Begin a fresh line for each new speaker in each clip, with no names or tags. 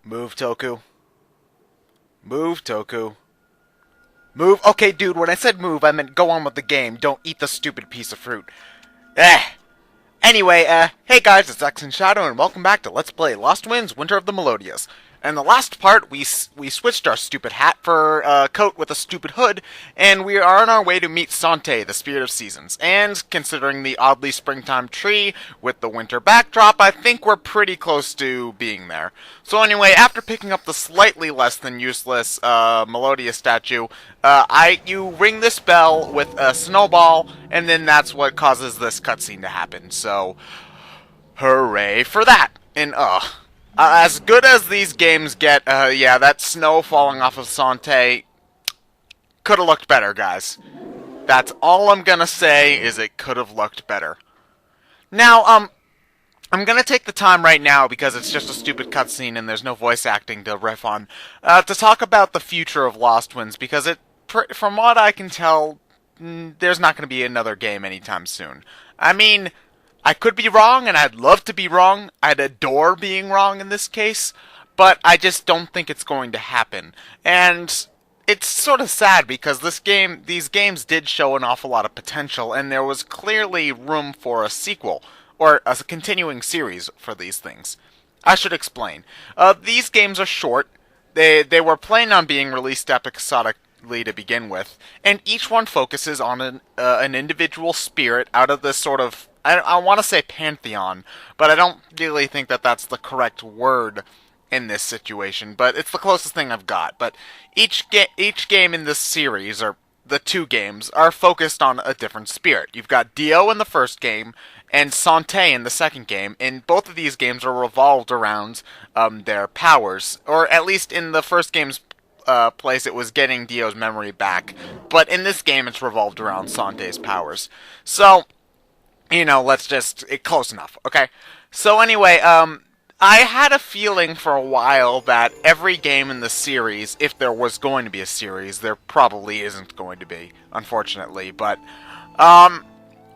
Move, Toku. Move, Toku. Move. Okay, dude, when I said move, I meant go on with the game. Don't eat the stupid piece of fruit. Eh. Anyway, hey guys, it's X and Shadow, and welcome back to Let's Play LostWinds, Winter of the Melodias. In the last part, we switched our stupid hat for a coat with a stupid hood, and we are on our way to meet Sante, the Spirit of Seasons. And, considering the oddly springtime tree with the winter backdrop, I think we're pretty close to being there. So anyway, after picking up the slightly less than useless Melodias statue, you ring this bell with a snowball, and then that's what causes this cutscene to happen. So, hooray for that! And as good as these games get, yeah, that snow falling off of Sante could have looked better, guys. That's all I'm gonna say, is it could have looked better. Now, I'm gonna take the time right now, because it's just a stupid cutscene and there's no voice acting to riff on, to talk about the future of LostWinds, because from what I can tell, there's not gonna be another game anytime soon. I mean, I could be wrong, and I'd love to be wrong. I'd adore being wrong in this case, but I just don't think it's going to happen. And it's sort of sad, because these games did show an awful lot of potential, and there was clearly room for a sequel, or a continuing series for these things. I should explain. These games are short. They were planned on being released episodically to begin with, and each one focuses on an individual spirit out of this sort of, I want to say pantheon, but I don't really think that that's the correct word in this situation, but it's the closest thing I've got. But each game in this series, or the two games, are focused on a different spirit. You've got Dio in the first game, and Sante in the second game, and both of these games are revolved around their powers, or at least in the first game's place it was getting Dio's memory back, but in this game it's revolved around Sante's powers. So, you know, close enough, okay? So anyway, I had a feeling for a while that every game in the series, if there was going to be a series, there probably isn't going to be, unfortunately, but,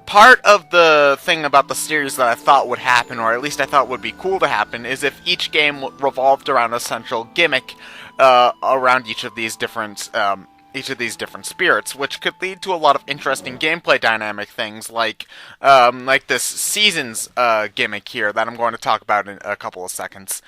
part of the thing about the series that I thought would happen, or at least I thought would be cool to happen, is if each game revolved around a central gimmick, around each of these different spirits, which could lead to a lot of interesting gameplay dynamic things, like this seasons gimmick here that I'm going to talk about in a couple of seconds.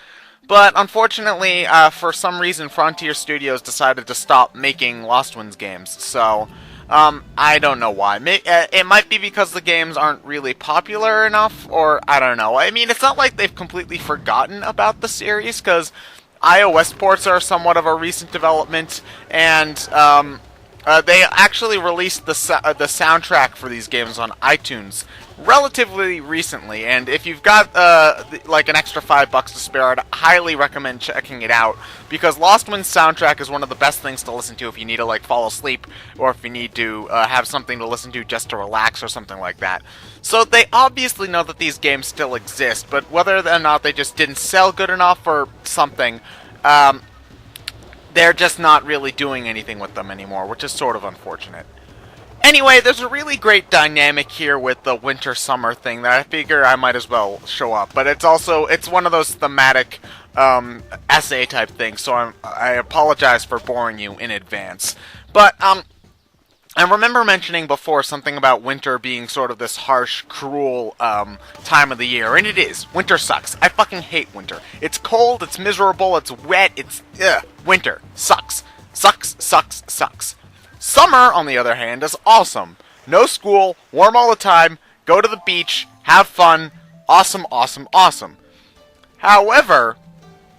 But unfortunately, for some reason, Frontier Studios decided to stop making LostWinds games, so I don't know why. It might be because the games aren't really popular enough, or I don't know. I mean, it's not like they've completely forgotten about the series, because iOS ports are somewhat of a recent development, and they actually released the soundtrack for these games on iTunes relatively recently, and if you've got like an extra $5 to spare, I'd highly recommend checking it out, because LostWinds soundtrack is one of the best things to listen to if you need to like fall asleep, or if you need to have something to listen to just to relax or something like that. So they obviously know that these games still exist, but whether or not they just didn't sell good enough or something, they're just not really doing anything with them anymore, which is sort of unfortunate. Anyway, there's a really great dynamic here with the winter-summer thing that I figure I might as well show up. But it's one of those thematic essay type things, so I apologize for boring you in advance. But I remember mentioning before something about winter being sort of this harsh, cruel time of the year, and it is. Winter sucks. I fucking hate winter. It's cold, it's miserable, it's wet, winter sucks. Sucks, sucks, sucks. Summer, on the other hand, is awesome. No school, warm all the time, go to the beach, have fun, awesome, awesome, awesome. However,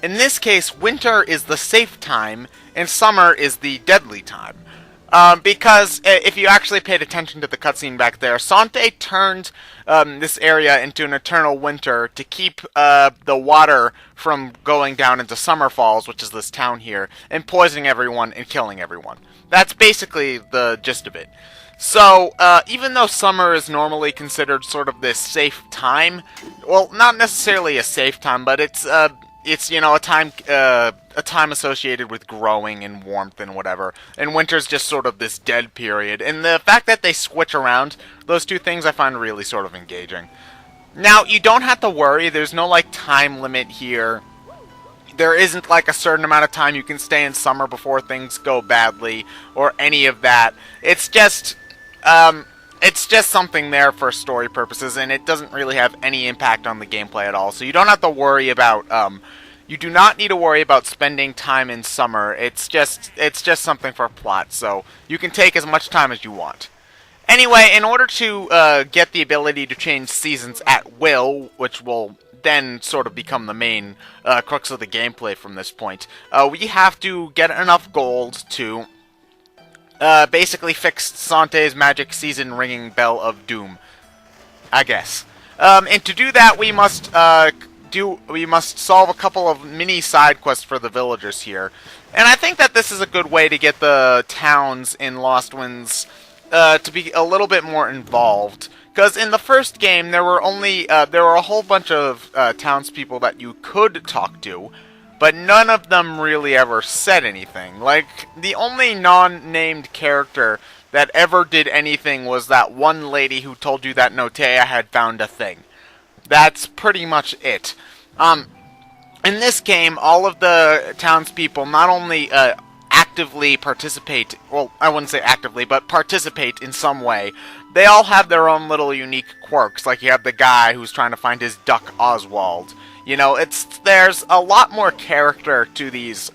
in this case, winter is the safe time, and summer is the deadly time. Because if you actually paid attention to the cutscene back there, Sante turned this area into an eternal winter to keep the water from going down into Summer Falls, which is this town here, and poisoning everyone and killing everyone. That's basically the gist of it. So, even though summer is normally considered sort of this safe time, well, not necessarily a safe time, but it's you know, a time associated with growing and warmth and whatever, and winter's just sort of this dead period, and the fact that they switch around those two things I find really sort of engaging. Now, you don't have to worry, there's no, like, time limit here there isn't like a certain amount of time you can stay in summer before things go badly, or any of that. It's just something there for story purposes, and it doesn't really have any impact on the gameplay at all. So you don't have to worry about, you do not need to worry about spending time in summer. It's just something for plot, so you can take as much time as you want. Anyway, in order to get the ability to change seasons at will, which will then sort of become the main crux of the gameplay from this point, we have to get enough gold to basically fix Sante's magic season ringing bell of doom, I guess. And to do that, we must solve a couple of mini side quests for the villagers here. And I think that this is a good way to get the towns in LostWinds to be a little bit more involved. Because in the first game, there were a whole bunch of townspeople that you could talk to, but none of them really ever said anything. Like, the only non-named character that ever did anything was that one lady who told you that Notea had found a thing. That's pretty much it. In this game, all of the townspeople not only actively participate, well, I wouldn't say actively, but participate in some way. They all have their own little unique quirks, like you have the guy who's trying to find his duck Oswald. You know, there's a lot more character to these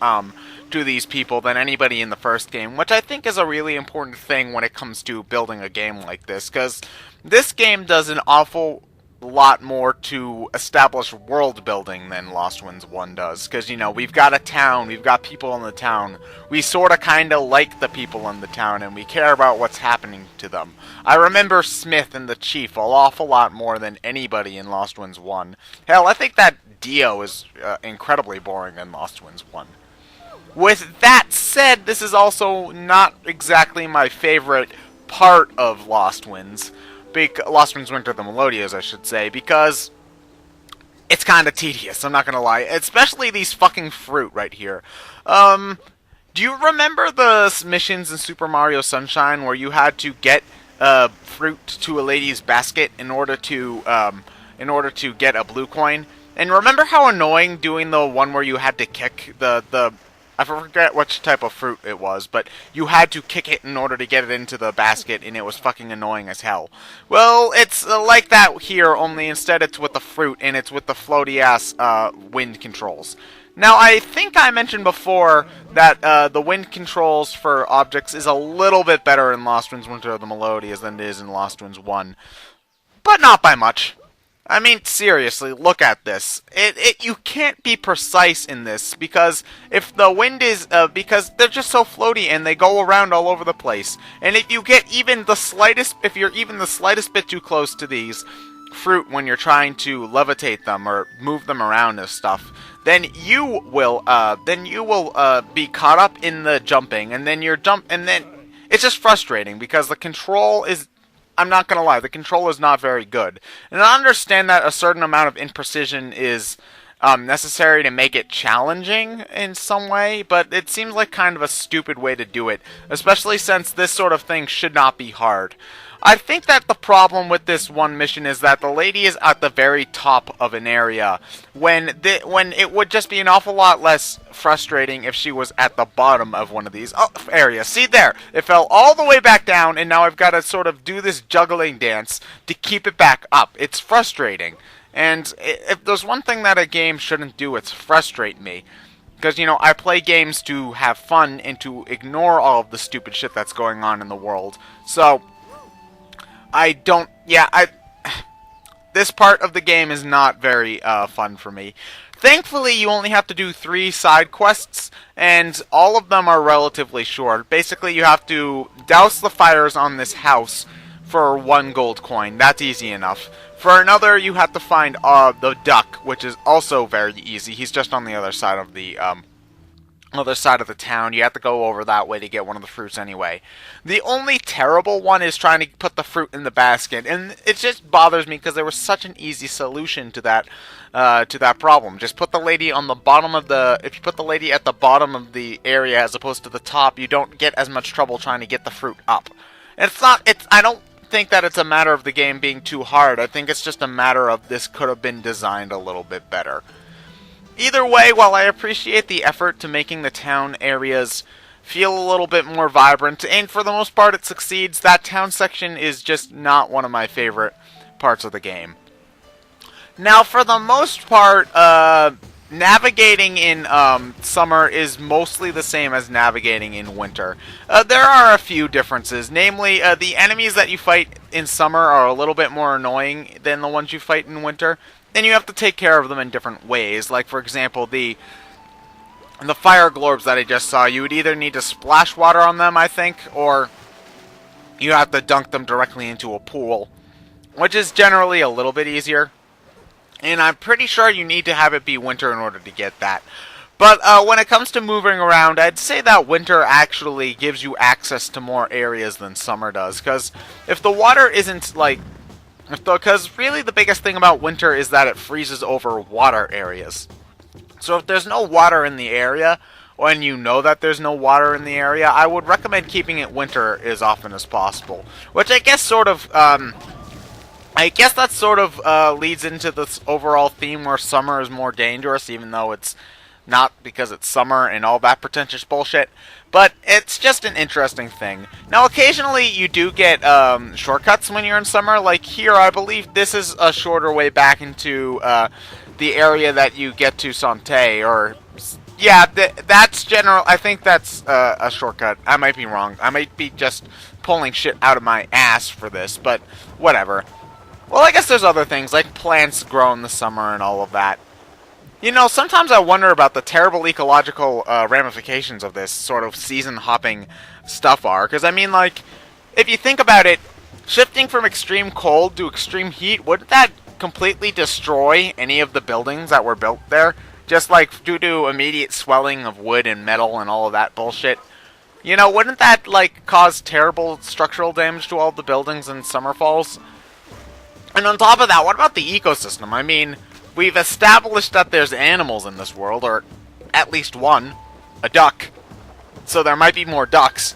people than anybody in the first game, which I think is a really important thing when it comes to building a game like this, because this game does an awful lot more to establish world building than LostWinds 1 does, because, you know, we've got a town, we've got people in the town, we sort of kind of like the people in the town, and we care about what's happening to them. I remember Smith and the Chief an awful lot more than anybody in LostWinds 1. Hell, I think that Dio is incredibly boring in LostWinds 1. With that said, this is also not exactly my favorite part of LostWinds. LostWinds Winter the Melodias, I should say, because it's kind of tedious, I'm not gonna lie. Especially these fucking fruit right here. Do you remember the missions in Super Mario Sunshine where you had to get fruit to a lady's basket in order to get a blue coin? And remember how annoying doing the one where you had to kick the I forget which type of fruit it was, but you had to kick it in order to get it into the basket, and it was fucking annoying as hell. Well, it's like that here, only instead it's with the fruit, and it's with the floaty-ass wind controls. Now, I think I mentioned before that the wind controls for objects is a little bit better in LostWinds Winter of the Melodias than it is in LostWinds 1. But not by much. I mean, seriously, look at this. You can't be precise in this, because if the wind is, because they're just so floaty and they go around all over the place. And if you get even the slightest, if you're even the slightest bit too close to these fruit when you're trying to levitate them or move them around and stuff, then you will be caught up in the jumping, and then it's just frustrating because the control is, I'm not gonna lie, the control is not very good. And I understand that a certain amount of imprecision is necessary to make it challenging in some way, but it seems like kind of a stupid way to do it, especially since this sort of thing should not be hard. I think that the problem with this one mission is that the lady is at the very top of an area, when it would just be an awful lot less frustrating if she was at the bottom of one of these areas. See there, it fell all the way back down, and now I've got to sort of do this juggling dance to keep it back up. It's frustrating, and if there's one thing that a game shouldn't do, it's frustrate me. Because, you know, I play games to have fun and to ignore all of the stupid shit that's going on in the world. So this part of the game is not very fun for me. Thankfully, you only have to do 3 side quests, and all of them are relatively short. Basically, you have to douse the fires on this house for 1 gold coin. That's easy enough. For another, you have to find the duck, which is also very easy. He's just on the other side of the town. You have to go over that way to get one of the fruits anyway. The only terrible one is trying to put the fruit in the basket, and it just bothers me because there was such an easy solution to that problem. Just put the lady on the bottom of if you put the lady at the bottom of the area as opposed to the top, you don't get as much trouble trying to get the fruit up. And I don't think that it's a matter of the game being too hard. I think it's just a matter of this could have been designed a little bit better. either way, while I appreciate the effort to making the town areas feel a little bit more vibrant, and for the most part it succeeds, that town section is just not one of my favorite parts of the game. Now, for the most part, navigating in summer is mostly the same as navigating in winter. There are a few differences, namely, the enemies that you fight in summer are a little bit more annoying than the ones you fight in winter, and you have to take care of them in different ways. Like, for example, the fire globes that I just saw, you would either need to splash water on them, I think, or you have to dunk them directly into a pool, which is generally a little bit easier. And I'm pretty sure you need to have it be winter in order to get that. But when it comes to moving around, I'd say that winter actually gives you access to more areas than summer does. Because if the water isn't, like... Because really the biggest thing about winter is that it freezes over water areas. So if there's no water in the area, when you know that there's no water in the area, I would recommend keeping it winter as often as possible. Which I guess sort of... that sort of leads into this overall theme where summer is more dangerous, even though it's not because it's summer and all that pretentious bullshit. But it's just an interesting thing. Now, occasionally you do get shortcuts when you're in summer. Like here, I believe this is a shorter way back into the area that you get to Sante, or... Yeah, that's general. I think that's a shortcut. I might be wrong. I might be just pulling shit out of my ass for this, but whatever. Well, I guess there's other things, like plants grow in the summer and all of that. You know, sometimes I wonder about the terrible ecological ramifications of this sort of season-hopping stuff are. Because, I mean, like, if you think about it, shifting from extreme cold to extreme heat, wouldn't that completely destroy any of the buildings that were built there? Just, like, due to immediate swelling of wood and metal and all of that bullshit. You know, wouldn't that, like, cause terrible structural damage to all the buildings in summer falls? And on top of that, what about the ecosystem? I mean, we've established that there's animals in this world, or at least one. A duck. So there might be more ducks.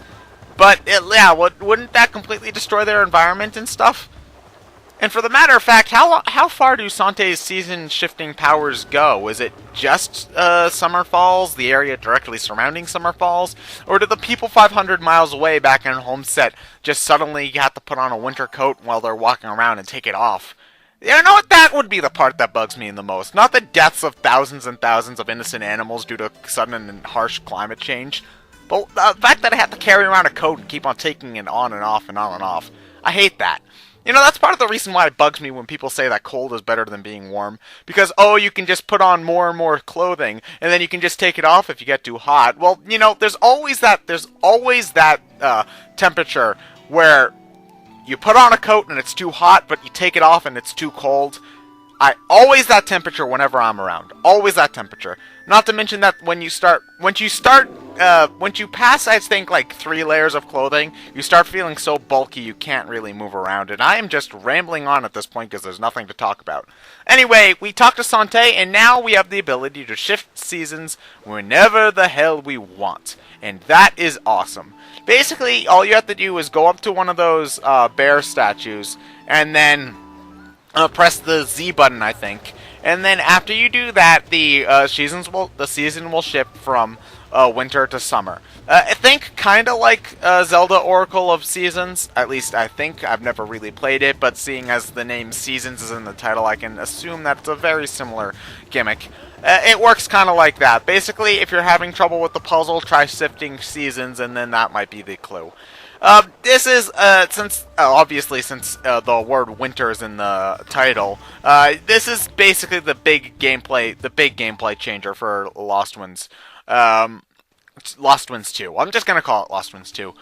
But, yeah, wouldn't that completely destroy their environment and stuff? And for the matter of fact, how far do Sante's season-shifting powers go? Is it just Summer Falls, the area directly surrounding Summer Falls? Or do the people 500 miles away back in Homestead just suddenly have to put on a winter coat while they're walking around and take it off? You know what? That would be the part that bugs me the most. Not the deaths of thousands and thousands of innocent animals due to sudden and harsh climate change. But the fact that I have to carry around a coat and keep on taking it on and off and on and off. I hate that. You know, that's part of the reason why it bugs me when people say that cold is better than being warm. Because, oh, you can just put on more and more clothing, and then you can just take it off if you get too hot. Well, you know, there's always that temperature where you put on a coat and it's too hot, but you take it off and it's too cold. Always that temperature whenever I'm around. Always that temperature. Not to mention that once you pass, I think, like 3 layers of clothing, you start feeling so bulky you can't really move around. And I am just rambling on at this point because there's nothing to talk about. Anyway, we talked to Sante, and now we have the ability to shift seasons whenever the hell we want. And that is awesome. Basically, all you have to do is go up to one of those bear statues, and then press the Z button, I think. And then after you do that, the season will shift from winter to summer. I think kind of like Zelda Oracle of Seasons. At least I think. I've never really played it, but seeing as the name Seasons is in the title, I can assume that it's a very similar gimmick. It works kind of like that. Basically, if you're having trouble with the puzzle, try shifting seasons, and then that might be the clue. This is, obviously since the word winter is in the title, this is basically the big gameplay changer for LostWinds. LostWinds 2. I'm just gonna call it LostWinds 2.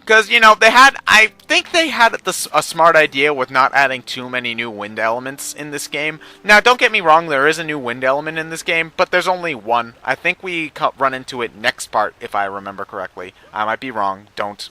Because, you know, I think they had a smart idea with not adding too many new wind elements in this game. Now, don't get me wrong, there is a new wind element in this game, but there's only one. I think we run into it next part, if I remember correctly. I might be wrong, don't.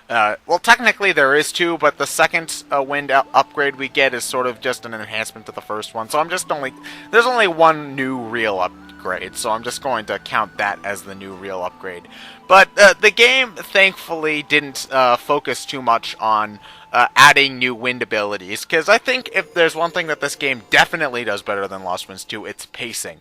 Well, technically there is 2, but the second wind upgrade we get is sort of just an enhancement to the first one. So there's only one new real upgrade, so I'm just going to count that as the new real upgrade. But the game, thankfully, didn't focus too much on adding new wind abilities, because I think if there's one thing that this game definitely does better than LostWinds 2, it's pacing.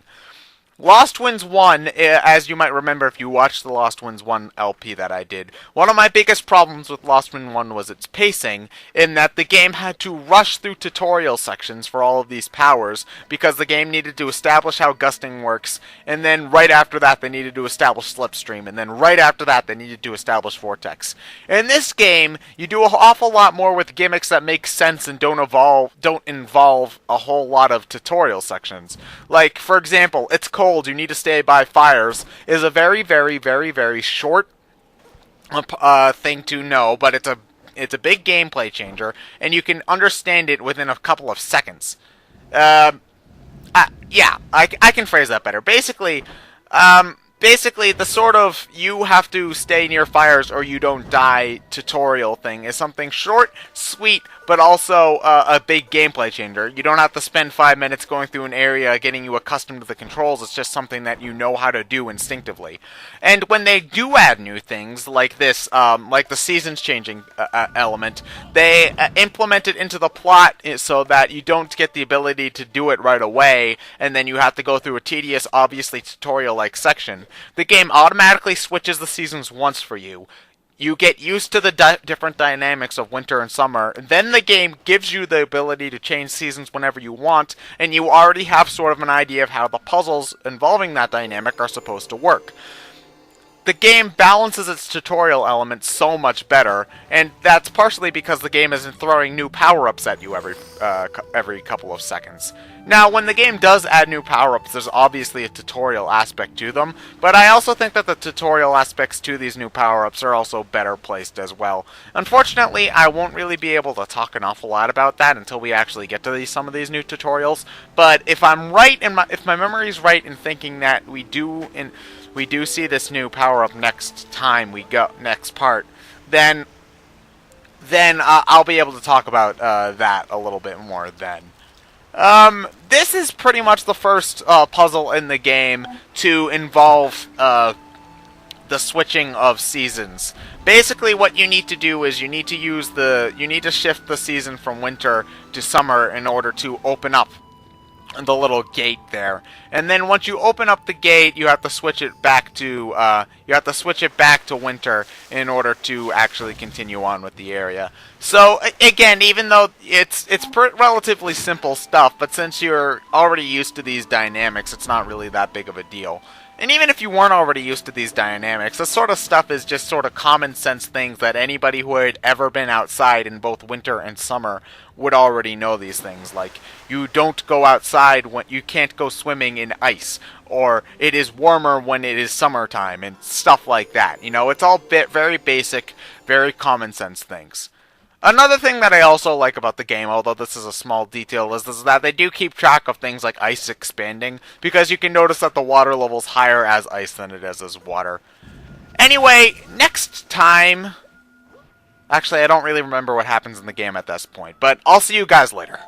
LostWinds 1, as you might remember if you watched the LostWinds 1 LP that I did, one of my biggest problems with LostWinds 1 was its pacing, in that the game had to rush through tutorial sections for all of these powers, because the game needed to establish how gusting works, and then right after that they needed to establish slipstream, and then right after that they needed to establish vortex. In this game, you do an awful lot more with gimmicks that make sense and don't involve a whole lot of tutorial sections. Like, for example, it's cold, you need to stay by fires, is a very, very, very, very short thing to know, but it's a big gameplay changer, and you can understand it within a couple of seconds. Yeah, I can phrase that better. Basically, the sort of you have to stay near fires or you don't die tutorial thing is something short, sweet, but also a big gameplay changer. You don't have to spend 5 minutes going through an area getting you accustomed to the controls. It's just something that you know how to do instinctively. And when they do add new things like this, like the seasons changing element, they implement it into the plot so that you don't get the ability to do it right away, and then you have to go through a tedious, obviously tutorial-like section. The game automatically switches the seasons once for you. You get used to the different dynamics of winter and summer, and then the game gives you the ability to change seasons whenever you want, and you already have sort of an idea of how the puzzles involving that dynamic are supposed to work. The game balances its tutorial elements so much better, and that's partially because the game isn't throwing new power-ups at you every couple of seconds. Now, when the game does add new power-ups, there's obviously a tutorial aspect to them, but I also think that the tutorial aspects to these new power-ups are also better placed as well. Unfortunately, I won't really be able to talk an awful lot about that until we actually get to some of these new tutorials, but if I'm right, if my memory's right in thinking that we do see this new power-up next time we go, next part, then I'll be able to talk about that a little bit more then. This is pretty much the first puzzle in the game to involve the switching of seasons. Basically, what you need to do is you need to shift the season from winter to summer in order to open up the little gate there, and then once you open up the gate, you have to switch it back to winter in order to actually continue on with the area. So again, even though it's relatively simple stuff, but since you're already used to these dynamics, it's not really that big of a deal. And even if you weren't already used to these dynamics, this sort of stuff is just sort of common sense things that anybody who had ever been outside in both winter and summer would already know these things. Like, you don't go outside when you can't go swimming in ice, or it is warmer when it is summertime, and stuff like that. You know, it's all very basic, very common sense things. Another thing that I also like about the game, although this is a small detail, is that they do keep track of things like ice expanding, because you can notice that the water level's higher as ice than it is as water. Anyway, next time... Actually, I don't really remember what happens in the game at this point, but I'll see you guys later.